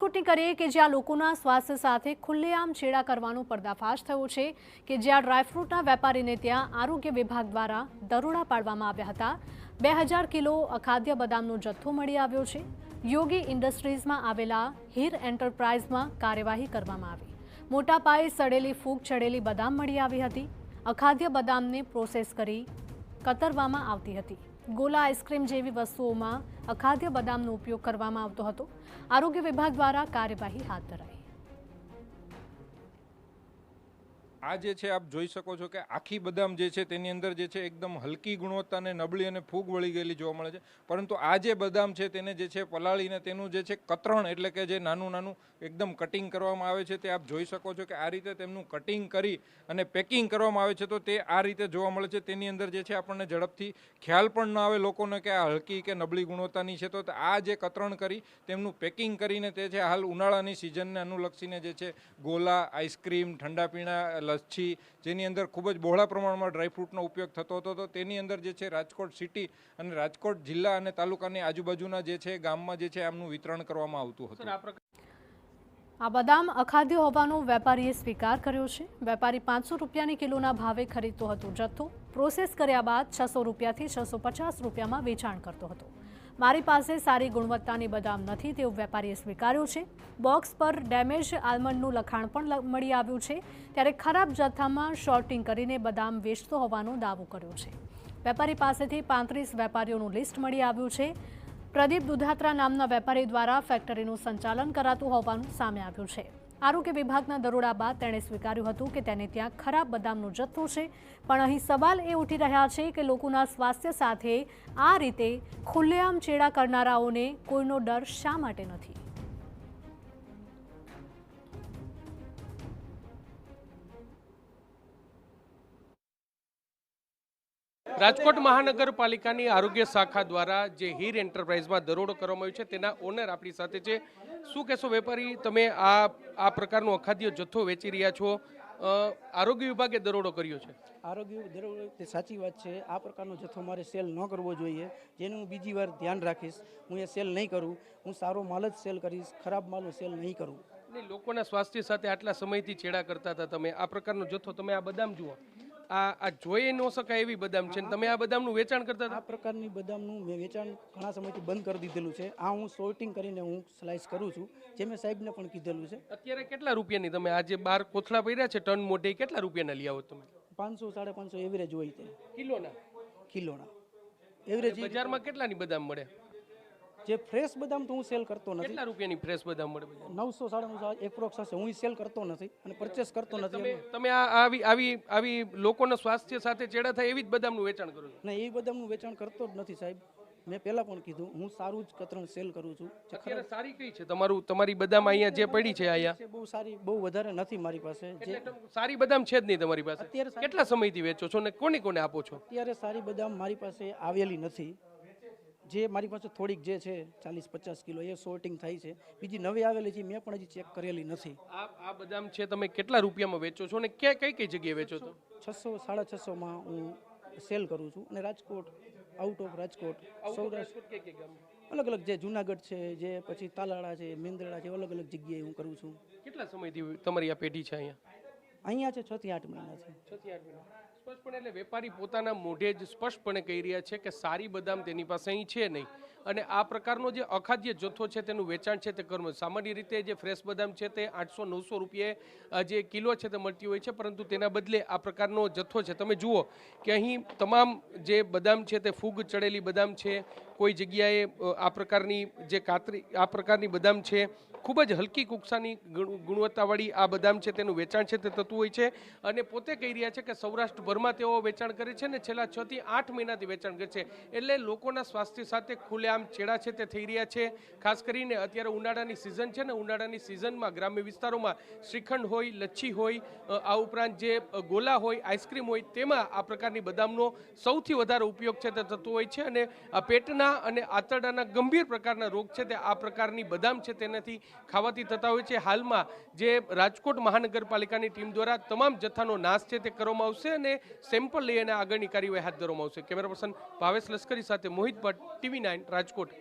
રાજકોટની કરીએ કે જ્યાં લોકોના સ્વાસ્થ્ય સાથે ખુલ્લેઆમ છેડા કરવાનો પર્દાફાશ થયો છે કે જ્યાં ડ્રાયફ્રૂટના વેપારીને ત્યાં આરોગ્ય વિભાગ દ્વારા દરોડા પાડવામાં આવ્યા હતા। 2000 કિલો અખાદ્ય બદામનો જથ્થો મળી આવ્યો છે। યોગી ઇન્ડસ્ટ્રીઝમાં આવેલા હીર એન્ટરપ્રાઇઝમાં કાર્યવાહી કરવામાં આવી। મોટા પાયે સડેલી ફૂગ ચડેલી બદામ મળી આવી હતી। અખાદ્ય બદામને પ્રોસેસ કરી કતરવામાં આવતી હતી। ગોલા આઈસ્ક્રીમ જેવી વસ્તુઓમાં અખાદ્ય બદામનો ઉપયોગ કરવામાં આવતો હતો। આરોગ્ય વિભાગ દ્વારા કાર્યવાહી હાથ ધરાઈ। આ જે છે આપ જોઈ શકો છો કે આખી બદામ જે છે તેની અંદર જે છે એકદમ હલકી ગુણવત્તાને નબળી અને ફૂગ વળી ગયેલી જોવા મળે છે। પરંતુ આ જે બદામ છે તેને જે છે પલાળીને તેનું જે છે કતરણ એટલે કે જે નાનું નાનું એકદમ કટિંગ કરવામાં આવે છે તે આપ જોઈ શકો છો કે આ રીતે તેમનું કટિંગ કરી અને પેકિંગ કરવામાં આવે છે। તો તે આ રીતે જોવા મળે છે। તેની અંદર જે છે આપણને ઝડપથી ખ્યાલ પણ ન આવે લોકોને કે આ હલકી કે નબળી ગુણવત્તાની છે। તો આ જે કતરણ કરી તેમનું પેકિંગ કરીને તે છે હાલ ઉનાળાની સિઝનને અનુલક્ષીને જે છે ગોલા આઈસ્ક્રીમ ઠંડા પીણા લચ્છી જેની અંદર ખૂબ જ બહોળા પ્રમાણમાં ડ્રાયફ્રૂટનો ઉપયોગ થતો હતો તો તેની અંદર જે છે રાજકોટ સિટી અને રાજકોટ જિલ્લા અને તાલુકાની આજુબાજુના જે છે ગામમાં જે છે આમનું વિતરણ કરવામાં આવતું હતું। આ બદામ અખાદ્ય હોવાનો વેપારીએ સ્વીકાર કર્યો છે। વેપારી 500 રૂપિયાની કિલોના ભાવે ખરીદતો હતો। જથ્થો પ્રોસેસ કર્યા બાદ 600 રૂપિયાથી 650 રૂપિયામાં વેચાણ કરતો હતો। મારી પાસે સારી ગુણવત્તાની બદામ નથી તેવું વેપારીએ સ્વીકાર્યું છે। બોક્સ પર ડેમેજ આલમંડનું લખાણ પણ મળી આવ્યું છે। ત્યારે ખરાબ જથ્થામાં શોર્ટિંગ કરીને બદામ વેચતો હોવાનો દાવો કર્યો છે। વેપારી પાસેથી 35 વેપારીઓનું લિસ્ટ મળી આવ્યું છે। પ્રદીપ દુધાત્રા નામના વેપારી દ્વારા ફેક્ટરીનું સંચાલન કરાતું હોવાનું સામે આવ્યું છે। આરોગ્ય વિભાગના દરોડા બાદ તેણે સ્વીકાર્યું હતું કે તેને ત્યાં ખરાબ બદામનો જથ્થો છે। પણ અહીં સવાલ એ ઉઠી રહ્યા છે કે લોકોના સ્વાસ્થ્ય સાથે આ રીતે ખુલ્લેઆમ ચેડા કરનારાઓને કોઈનો ડર શા માટે નથી। રાજકોટ મહાનગરપાલિકાની આરોગ્ય શાખા દ્વારા જે હીર એન્ટરપ્રાઇઝમાં દરોડો કરવામાં આવ્યો છે તેના ઓનર આપણી સાથે છે। શું કહેશો વેપારી, તમે આ પ્રકારનો અખાદ્ય જથ્થો વેચી રહ્યા છો, આરોગ્ય વિભાગે દરોડો કર્યો છે? આરોગ્ય દરોડો તે સાચી વાત છે। આ પ્રકારનો જથ્થો મારે સેલ ન કરવો જોઈએ, જેનું હું બીજી વાર ધ્યાન રાખીશ। હું એ સેલ નહીં કરું, હું સારો માલ જ સેલ કરીશ, ખરાબ માલનો સેલ નહીં કરું। લોકોના સ્વાસ્થ્ય સાથે આટલા સમયથી છેડા કરતા હતા તમે, આ પ્રકારનો જથ્થો તમે આ બદામ જુઓ, આ જોઈ ન શકાય એવી બદામ છે, તમે આ બદામનું વેચાણ કરતા હતા? આ પ્રકારની બદામનું મેં વેચાણ ઘણા સમયથી બંધ કરી દીધેલું છે। આ હું સોર્ટિંગ કરીને હું સ્લાઇસ કરું છું, જે મેં સાહેબને પણ કીધેલું છે। અત્યારે કેટલા રૂપિયાની તમે આ જે 12 કોથળા પડ્યા છે ટન મોઢે, કેટલા રૂપિયાના લઈ આવો તમે? 500 550 એવરેજ હોય તે કિલોના એવરેજ। બજારમાં કેટલાની બદામ મળે? જે ફ્રેશ બદામ તો હું સેલ કરતો નથી। કેટલા રૂપિયાની ફ્રેશ બદામ મળે? 900 950 એપ્રોક્સ હશે। હું સેલ કરતો નથી અને પરચેસ કરતો નથી। તમે આવી લોકોના સ્વાસ્થ્ય સાથે ચેડા થાય એવી જ બદામનું વેચાણ કરો છો? ના, એ બદામનું વેચાણ કરતો જ નથી સાહેબ। મેં પહેલા પણ કીધું, હું સારું જ કતરણ સેલ કરું છું। અત્યારે સારી કઈ છે તમારી બદામ અહીંયા જે પડી છે અહીંયા? બહુ સારી, બહુ વધારે નથી મારી પાસે। જે સારી બદામ છે જ નહીં તમારી પાસે અત્યારે? કેટલા સમયથી વેચો છો ને કોને આપો છો? અત્યારે સારી બદામ મારી પાસે આવેલી નથી। જે મારી પાસે થોડીક જે છે 40-50 કિલો એ સોર્ટિંગ થાય છે। બીજી નવી આવેલી છે મેં પણ હજી ચેક કરેલી નથી। આ બદામ છે તમે કેટલા રૂપિયામાં વેચો છો ને કઈ જગ્યાએ વેચો છો? 600 650 માં હું સેલ કરું છું। અને રાજકોટ, આઉટ ઓફ રાજકોટ, સૌરાષ્ટ્ર, અલગ અલગ જે જુનાગઢ છે, જે પછી તાલાળા છે, મેંદરડા છે, અલગ અલગ જગ્યાએ હું કરું છું। કેટલા સમયથી તમારી આ પેઢી છે અહીંયા છે 6 થી 8 મહિનાથી। 6 થી 8 મહિના સ્પષ્ટપણે એટલે વેપારી પોતાના મોઢે જ સ્પષ્ટપણે કહી રહ્યા છે કે સારી બદામ તેની પાસે અહીં છે નહીં, અને આ પ્રકારનો જે અખાદ્ય જથ્થો છે તેનું વેચાણ છે તે કરવું। સામાન્ય રીતે જે ફ્રેશ બદામ છે તે 800-900 રૂપિયે જે કિલો છે તે મળતી હોય છે, પરંતુ તેના બદલે આ પ્રકારનો જથ્થો છે તમે જુઓ કે અહીં તમામ જે બદામ છે તે ફૂગ ચડેલી બદામ છે। કોઈ જગ્યાએ આ પ્રકારની જે આ પ્રકારની બદામ છે, ખૂબ જ હલકી કુક્ષાની ગુણવત્તાવાળી આ બદામ છે તેનું વેચાણ છે તે થતું હોય છે। અને પોતે કહી રહ્યા છે કે સૌરાષ્ટ્રભરમાં તેઓ વેચાણ કરે છે ને છેલ્લા 6 થી 8 મહિનાથી વેચાણ કરે છે। એટલે લોકોના સ્વાસ્થ્ય સાથે ખુલ્લેઆમ છેડા છે તે થઈ રહ્યા છે। ખાસ કરીને અત્યારે ઉનાળાની સિઝન છે ને, ઉનાળાની સિઝનમાં ગ્રામ્ય વિસ્તારોમાં શ્રીખંડ હોય, લચ્છી હોય, આ ઉપરાંત જે ગોલા હોય, આઈસ્ક્રીમ હોય, તેમાં આ પ્રકારની બદામનો સૌથી વધારે ઉપયોગ છે તે થતો હોય છે। અને આ પેટના અને આંતરડાના ગંભીર પ્રકારના રોગ છે તે આ પ્રકારની બદામ છે તેનાથી ખાવાથી થતા હોય છે। હાલમાં જે રાજકોટ મહાનગરપાલિકાની ટીમ દ્વારા તમામ જથ્થાનો નાશ છે તે કરવામાં આવશે અને સેમ્પલ લઈ અને આગળની કાર્યવાહી હાથ ધરવામાં આવશે। કેમેરા પર્સન ભાવેશ લશ્કરી સાથે મોહિત ભટ્ટ, TV9 રાજકોટ।